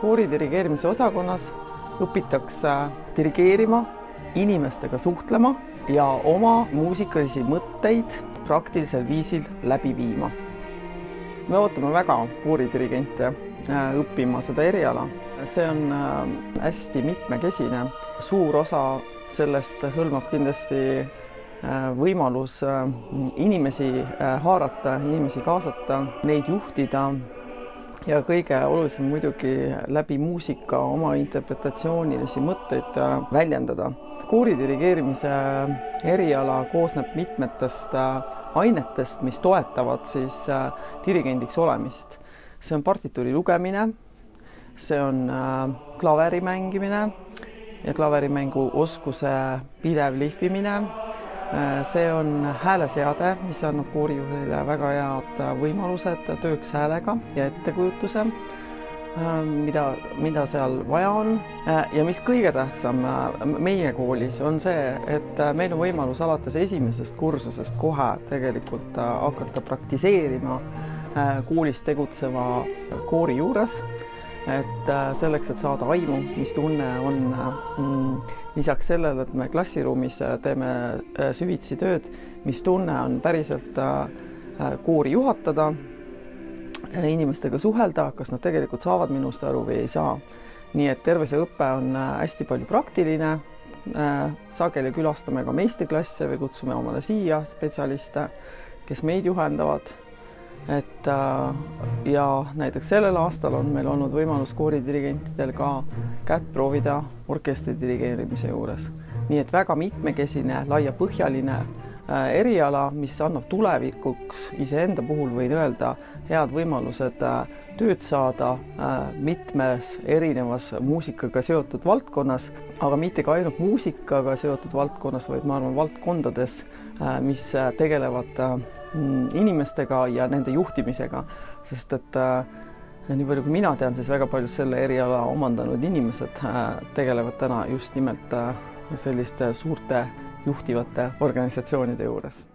Kooridirigeerimise osakonnas õpitakse dirigeerima, inimestega suhtlema ja oma muusikalisi mõtteid praktilisel viisil läbi viima. Me ootame väga kooridirigente õppima seda eriala. See on hästi mitmekesine. Suur osa sellest hõlmab kindlasti võimalus inimesi haarata, inimesi kaasata, neid juhtida ja kõige olulisem muidugi läbi muusika oma interpretatsioonilisi mõtteid väljendada. Kooridirigeerimise eriala koosneb mitmetest ainetest, mis toetavad siis dirigendiks olemist. See on partituuri lugemine, see on klaveri mängimine ja klaverimängu oskuse pidev lihvimine. See on hääleseade, mis annab koorijuhile väga head võimalused tööks häälega ja ettekujutuse, mida seal vaja on. Ja mis kõige tähtsam meie koolis on see, et meil on võimalus alates esimesest kursusest kohe tegelikult hakata praktiseerima koolis tegutseva koori juures. Et selleks, et saada aimu, mis tunne on lisaks sellele, et me klassiruumis teeme süvitsi tööd, mis tunne on päriselt koori juhatada, inimestega suhelda, kas nad tegelikult saavad minust aru või ei saa. Nii et terve see õpe on hästi palju praktiline. Sageli külastame ka meistriklasse või kutsume omale siia spetsialiste, kes meid juhendavad. Ja näiteks sellel aastal on meil olnud võimalus kooridirigentidel ka kätt proovida orkestri dirigeerimise juures. Nii et väga mitmekesine, laiapõhjaline eriala, mis annab tulevikuks iseenda puhul võin öelda head võimalused tööd saada mitmes erinevas muusikaga seotud valdkonnas, aga mitte ka ainult muusikaga seotud valdkonnas, vaid ma arvan valdkondades, mis tegelevad inimestega ja nende juhtimisega, sest et nii palju kui mina tean, siis väga palju selle eriala omandanud inimesed tegelevad täna just nimelt selliste suurte juhtivate organisatsioonide juures.